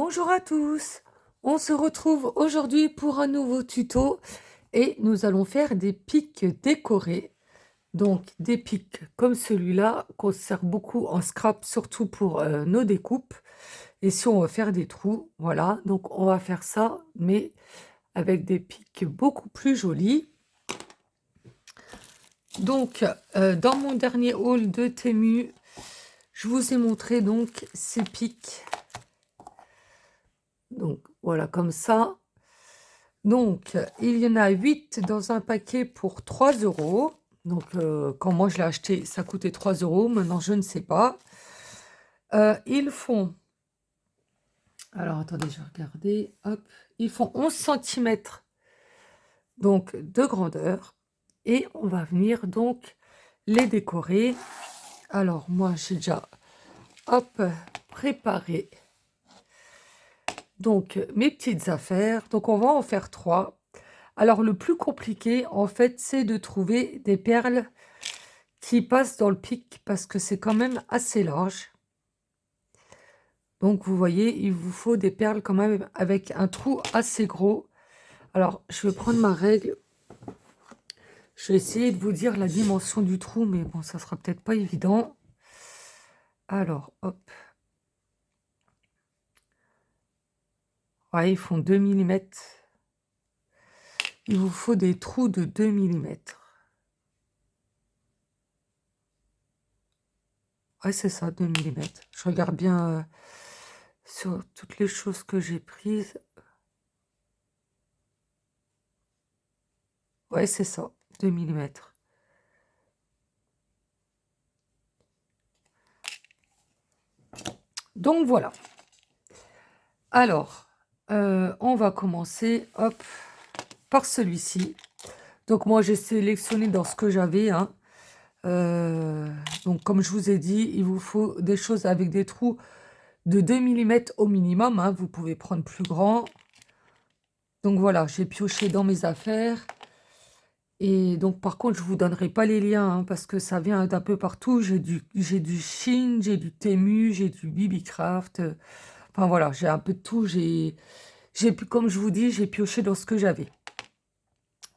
Bonjour à tous, on se retrouve aujourd'hui pour un nouveau tuto et nous allons faire des pics décorés. Donc des pics comme celui-là qu'on sert beaucoup en scrap, surtout pour nos découpes. Et si on veut faire des trous, voilà, donc on va faire ça, mais avec des pics beaucoup plus jolis. Donc dans mon dernier haul de Temu, je vous ai montré donc ces pics. Donc voilà, comme ça. Donc, il y en a 8 dans un paquet pour 3 euros. Donc, quand moi je l'ai acheté, ça coûtait 3 euros. Maintenant, je ne sais pas. Ils font... Alors, attendez, je vais regarder. Hop. Ils font 11 centimètres donc, de grandeur. Et on va venir donc les décorer. Alors, moi, j'ai déjà hop, préparé donc mes petites affaires. Donc, on va en faire 3. Alors, le plus compliqué, en fait, c'est de trouver des perles qui passent dans le pic parce que c'est quand même assez large. Donc, vous voyez, il vous faut des perles quand même avec un trou assez gros. Alors, je vais prendre ma règle. Je vais essayer de vous dire la dimension du trou, mais bon, ça sera peut-être pas évident. Alors, hop. Ouais, ils font 2 millimètres. Il vous faut des trous de 2 millimètres. Ouais, c'est ça, 2 millimètres. Je regarde bien sur toutes les choses que j'ai prises. Ouais, c'est ça, 2 millimètres. Donc, voilà. Alors, on va commencer, hop, par celui-ci. Donc, moi, j'ai sélectionné dans ce que j'avais, hein. Donc, comme je vous ai dit, il vous faut des choses avec des trous de 2 millimètres au minimum, hein. Vous pouvez prendre plus grand. Donc, voilà, j'ai pioché dans mes affaires. Et donc, par contre, je vous donnerai pas les liens, hein, parce que ça vient d'un peu partout. J'ai du Shein, j'ai du Temu, j'ai du Bibicraft. Enfin, voilà, j'ai un peu de tout. Comme je vous dis, j'ai pioché dans ce que j'avais.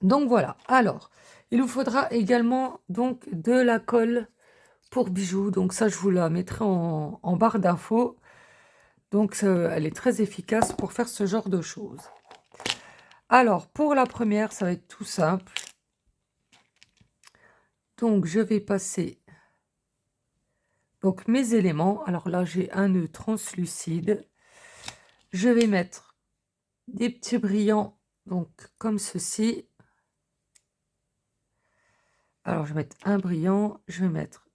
Donc, voilà. Alors, il vous faudra également donc de la colle pour bijoux. Donc, ça, je vous la mettrai en barre d'infos. Donc, elle est très efficace pour faire ce genre de choses. Alors, pour la première, ça va être tout simple. Donc, je vais passer donc mes éléments. Alors là, j'ai un nœud translucide. Je vais mettre des petits brillants, donc comme ceci. Alors, je vais mettre un brillant. Je vais mettre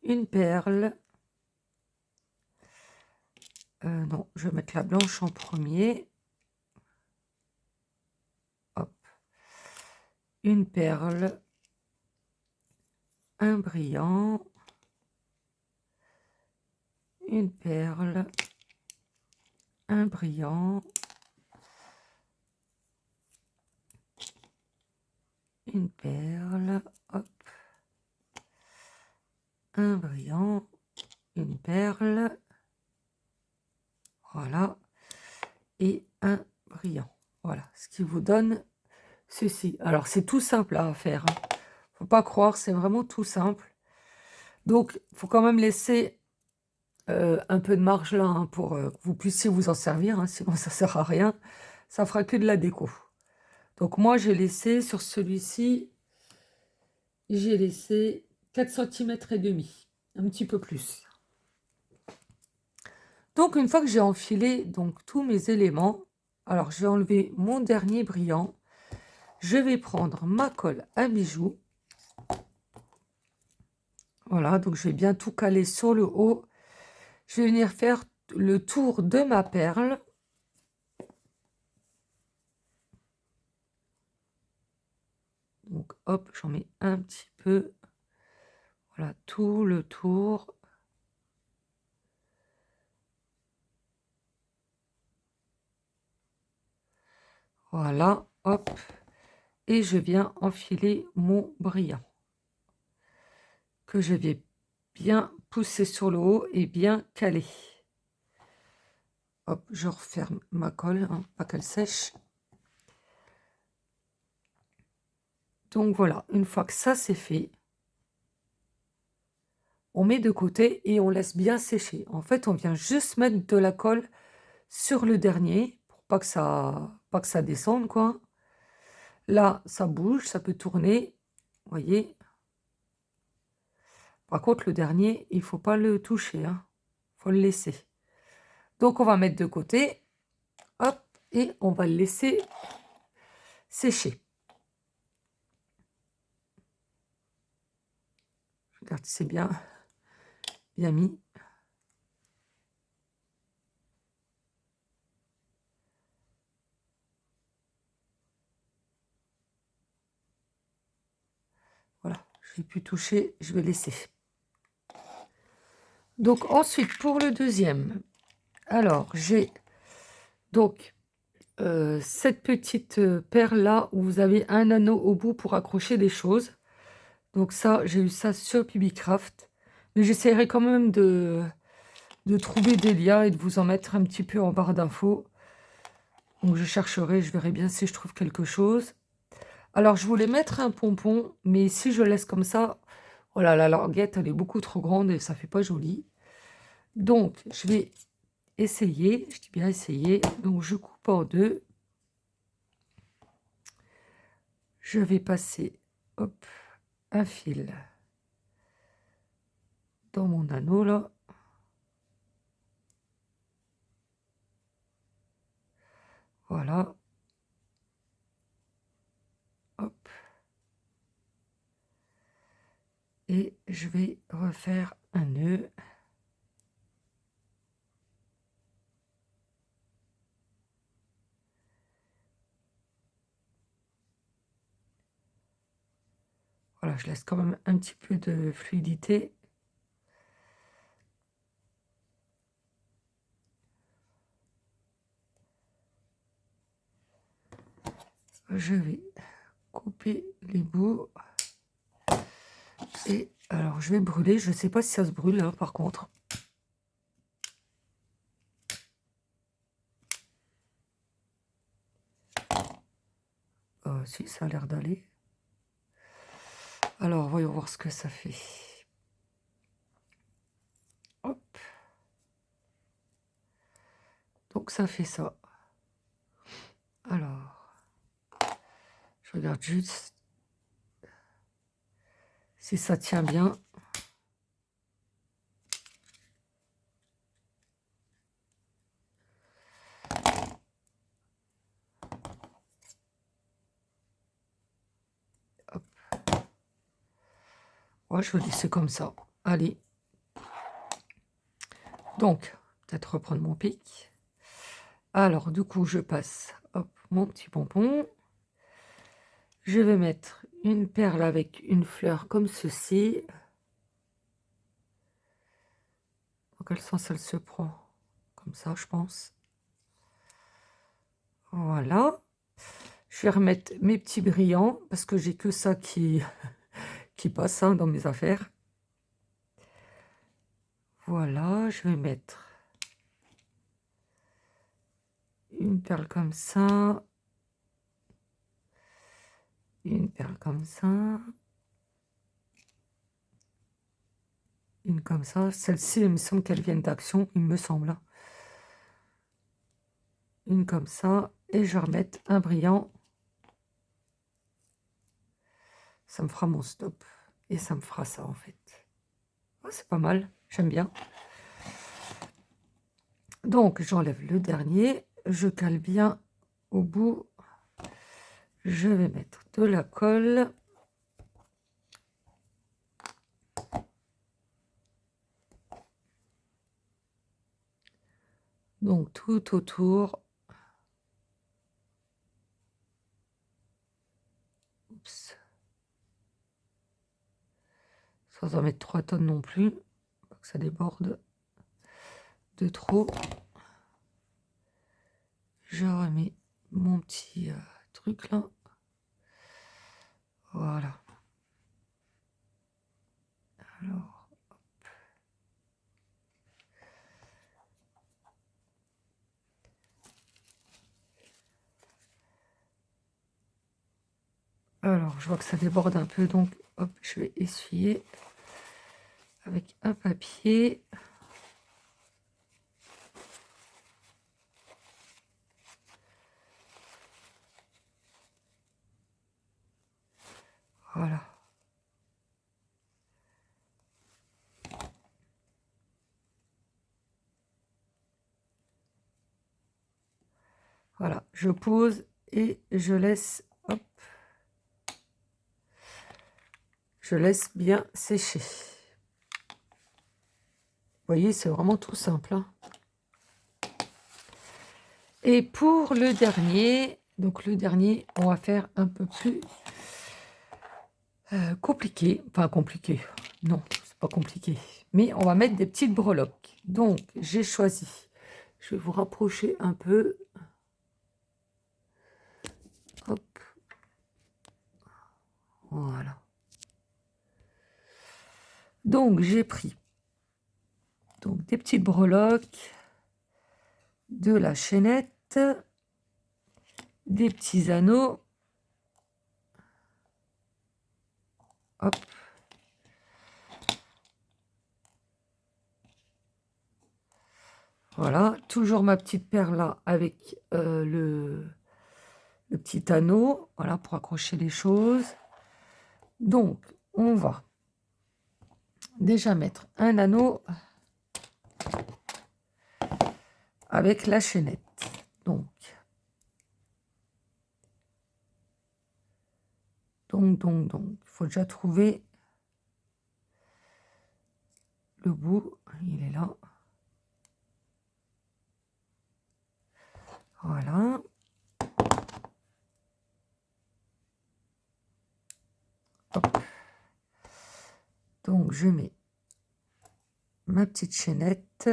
une perle. Non, je vais mettre la blanche en premier. Hop. Une perle. Un brillant. Une perle. Un brillant. Une perle. Hop. Un brillant. Une perle. Voilà. Et un brillant. Voilà, ce qui vous donne ceci. Alors, c'est tout simple à faire, hein. Faut pas croire, c'est vraiment tout simple. Donc, il faut quand même laisser un peu de marge là, hein, pour que vous puissiez vous en servir, hein, sinon ça sert à rien. Ça fera que de la déco. Donc, moi, j'ai laissé sur celui-ci, j'ai laissé 4,5 cm, un petit peu plus. Donc, une fois que j'ai enfilé donc tous mes éléments, alors je vais enlever mon dernier brillant. Je vais prendre ma colle à bijoux. Voilà, donc je vais bien tout caler sur le haut. Je vais venir faire le tour de ma perle. Donc hop, j'en mets un petit peu. Voilà, tout le tour. Voilà, hop. Et je viens enfiler mon brillant, que je vais bien pousser sur le haut et bien caler. Hop, je referme ma colle, hein, pas qu'elle sèche. Donc voilà, une fois que ça c'est fait, on met de côté et on laisse bien sécher. En fait, on vient juste mettre de la colle sur le dernier pour pas que ça descende, quoi. Là, ça bouge, ça peut tourner, vous voyez. Par contre, le dernier, il faut pas le toucher, hein. Faut le laisser. Donc, on va mettre de côté, hop, et on va le laisser sécher. Regarde, c'est bien mis. Voilà, j'ai pu toucher, je vais laisser. Donc ensuite, pour le deuxième, alors j'ai donc cette petite perle-là où vous avez un anneau au bout pour accrocher des choses. Donc ça, j'ai eu ça sur Bibicraft. Mais j'essaierai quand même de trouver des liens et de vous en mettre un petit peu en barre d'infos. Donc je chercherai, je verrai bien si je trouve quelque chose. Alors je voulais mettre un pompon, mais si je laisse comme ça, voilà, la languette, elle est beaucoup trop grande et ça fait pas joli. Donc je vais essayer, je dis bien essayer. Donc je coupe en deux. Je vais passer, hop, un fil dans mon anneau là. Voilà. Hop. Et je vais refaire un nœud. Voilà, je laisse quand même un petit peu de fluidité. Je vais couper les bouts. Et alors, je vais brûler. Je ne sais pas si ça se brûle, hein, par contre. Si, ça a l'air d'aller. Alors, voyons voir ce que ça fait. Hop. Donc, ça fait ça. Alors, je regarde juste si ça tient bien. Hop. Ouais, je vais laisser comme ça. Allez. Donc, peut-être reprendre mon pic. Alors, du coup, je passe, hop, mon petit pompon. Je vais mettre une perle avec une fleur comme ceci. Dans quel sens elle se prend? Comme ça, je pense. Voilà. Je vais remettre mes petits brillants parce que j'ai que ça qui, qui passe, hein, dans mes affaires. Voilà, je vais mettre une perle comme ça. Une perle comme ça. Une comme ça. Celle-ci, il me semble qu'elle vient d'Action, il me semble. Une comme ça. Et je vais remettre un brillant. Ça me fera mon stop. Et ça me fera ça, en fait. Oh, c'est pas mal. J'aime bien. Donc, j'enlève le dernier. Je cale bien au bout. Je vais mettre de la colle. Donc, tout autour. Oups. Sans en mettre 3 tonnes non plus. Pas que ça déborde de trop. Je remets mon petit truc là. Voilà. Alors, Alors, je vois que ça déborde un peu, donc hop, je vais essuyer avec un papier. Voilà. Voilà, je pose et je laisse, hop, je laisse bien sécher. Vous voyez, c'est vraiment tout simple, hein. Et pour le dernier, donc le dernier, on va faire un peu plus compliqué. Enfin, compliqué, non, c'est pas compliqué. Mais on va mettre des petites breloques. Donc, j'ai choisi, je vais vous rapprocher un peu. Hop, voilà. Donc, j'ai pris donc, des petites breloques, de la chaînette, des petits anneaux. Hop. Voilà, toujours ma petite perle là avec le petit anneau, voilà, pour accrocher les choses. Donc, on va déjà mettre un anneau avec la chaînette. Donc, il faut déjà trouver le bout. Il est là. Voilà. Hop. Donc, je mets ma petite chaînette.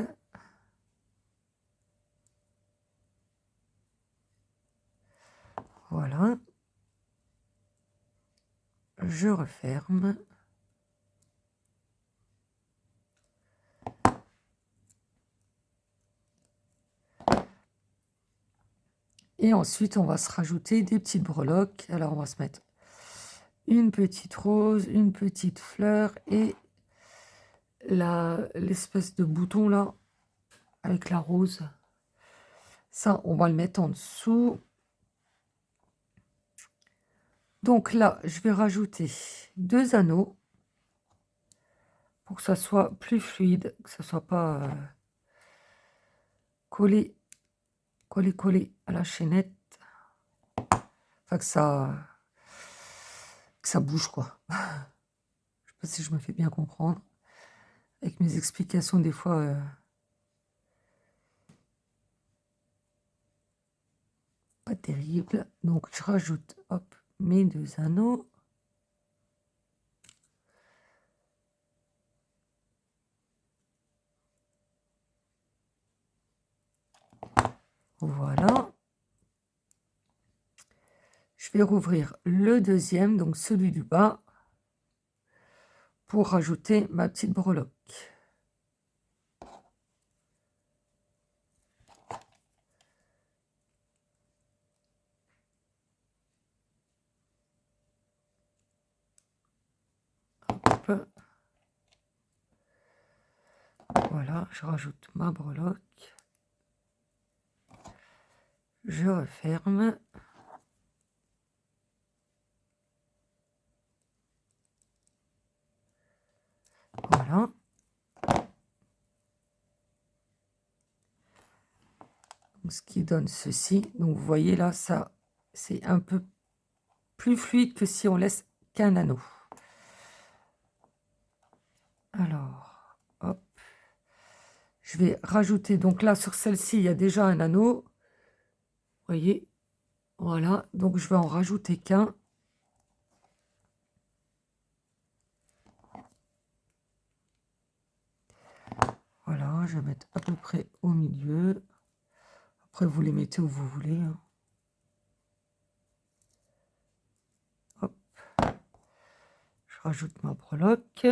Voilà. Je referme. Et ensuite, on va se rajouter des petites breloques. Alors, on va se mettre une petite rose, une petite fleur et l'espèce de bouton là, avec la rose. Ça, on va le mettre en dessous. Donc là, je vais rajouter 2 anneaux pour que ça soit plus fluide, que ça soit pas collé à la chaînette. Enfin, que ça bouge, quoi. Je sais pas si je me fais bien comprendre. Avec mes explications, des fois, pas terrible. Donc, je rajoute, hop, mes 2 anneaux. Voilà. Je vais rouvrir le deuxième, donc celui du bas, pour rajouter ma petite breloque. Hop. Voilà, je rajoute ma breloque. Je referme. Voilà. Donc, ce qui donne ceci. Donc, vous voyez là, ça, c'est un peu plus fluide que si on laisse qu'un anneau. Alors, hop. Je vais rajouter, donc là, sur celle-ci, il y a déjà un anneau. Vous voyez, voilà. Donc, je vais en rajouter qu'un. Voilà, je vais mettre à peu près au milieu. Après, vous les mettez où vous voulez, hein. Hop. Je rajoute ma breloque.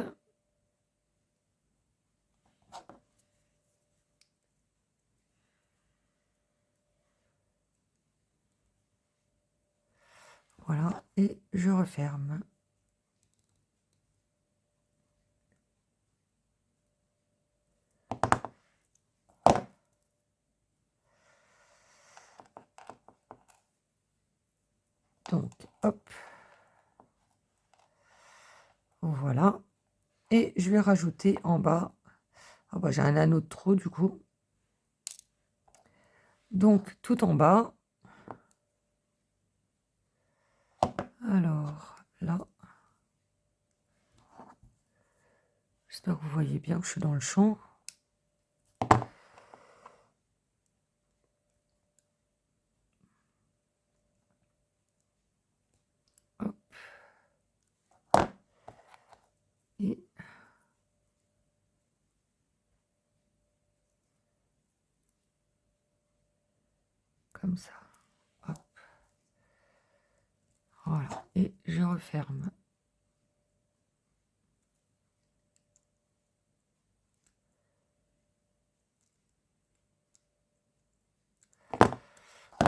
Voilà, et je referme. Donc, hop. Voilà. Et je vais rajouter en bas. Ah bah, j'ai un anneau de trop du coup. Donc, tout en bas. Alors, là. J'espère que vous voyez bien que je suis dans le champ. Hop. Et comme ça. Hop. Voilà. Et je referme.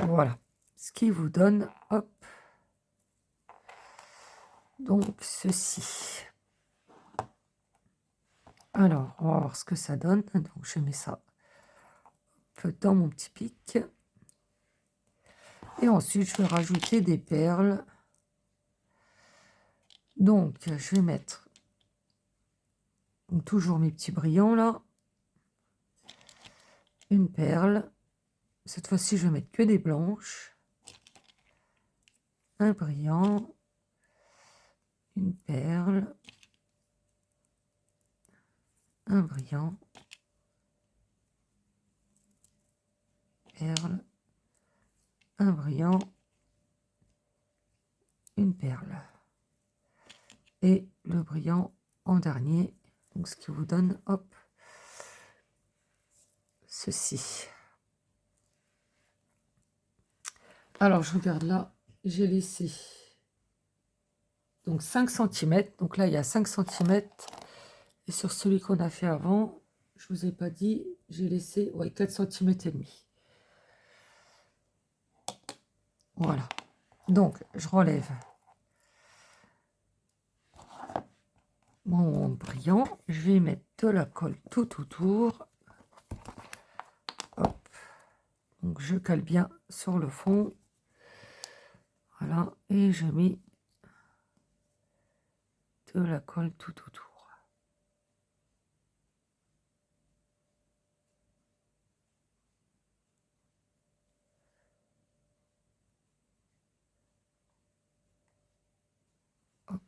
Voilà. Ce qui vous donne, hop. Donc, ceci. Alors, on va voir ce que ça donne. Donc, je mets ça dans mon petit pic. Et ensuite, je vais rajouter des perles. Donc, je vais mettre toujours mes petits brillants là. Une perle. Cette fois-ci, je vais mettre que des blanches. Un brillant. Une perle. Un brillant. Perle. Un brillant. Une perle. Et le brillant en dernier. Donc, ce qui vous donne, hop, ceci. Alors, je regarde là, j'ai laissé donc 5 cm. Donc là, il y a 5 cm. Et sur celui qu'on a fait avant, je vous ai pas dit, j'ai laissé 4 cm et demi. Voilà. Donc, je relève mon brillant. Je vais mettre de la colle tout autour. Hop. Donc, je cale bien sur le fond. Voilà. Et je mets de la colle tout autour. Hop.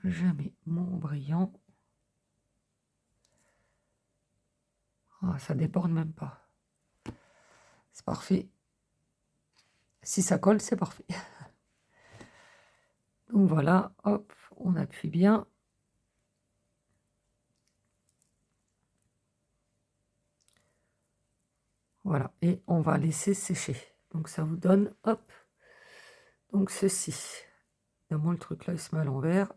Je mets mon brillant. Ah, ça déborde même pas. C'est parfait. Si ça colle, c'est parfait. Donc voilà, hop, on appuie bien. Voilà, et on va laisser sécher. Donc ça vous donne, hop, donc ceci. Évidemment, le truc là, il se met à l'envers.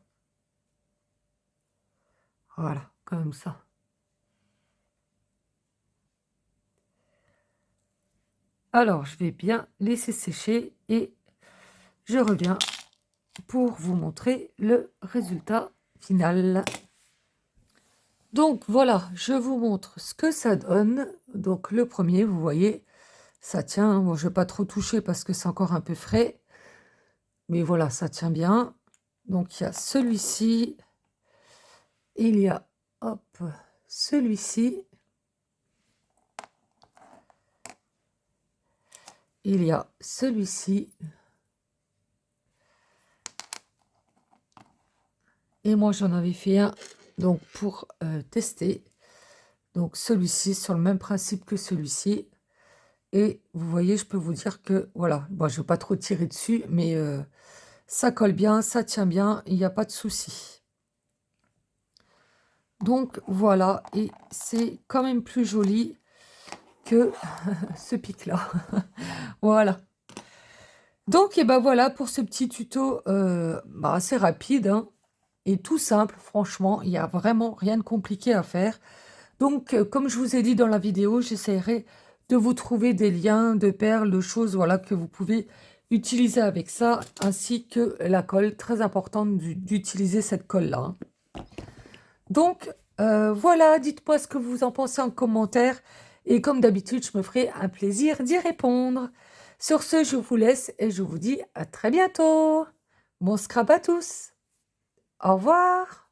Voilà, comme ça. Alors, je vais bien laisser sécher et je reviens pour vous montrer le résultat final. Donc voilà, je vous montre ce que ça donne. Donc le premier, vous voyez, ça tient. Bon, je ne vais pas trop toucher parce que c'est encore un peu frais. Mais voilà, ça tient bien. Donc il y a celui-ci. Il y a, hop, celui-ci. Il y a celui-ci. Et moi, j'en avais fait un donc pour tester. Donc celui-ci, sur le même principe que celui-ci. Et vous voyez, je peux vous dire que, voilà, bon, je ne vais pas trop tirer dessus, mais ça colle bien, ça tient bien, il n'y a pas de souci. Donc voilà, et c'est quand même plus joli que ce pic-là. Voilà. Donc, et ben voilà pour ce petit tuto assez rapide hein, et tout simple, franchement, il n'y a vraiment rien de compliqué à faire. Donc, comme je vous ai dit dans la vidéo, j'essaierai de vous trouver des liens, de perles, de choses voilà, que vous pouvez utiliser avec ça, ainsi que la colle. Très importante d'utiliser cette colle-là. Hein. Donc, voilà, dites-moi ce que vous en pensez en commentaire. Et comme d'habitude, je me ferai un plaisir d'y répondre. Sur ce, je vous laisse et je vous dis à très bientôt. Bon scrap à tous. Au revoir.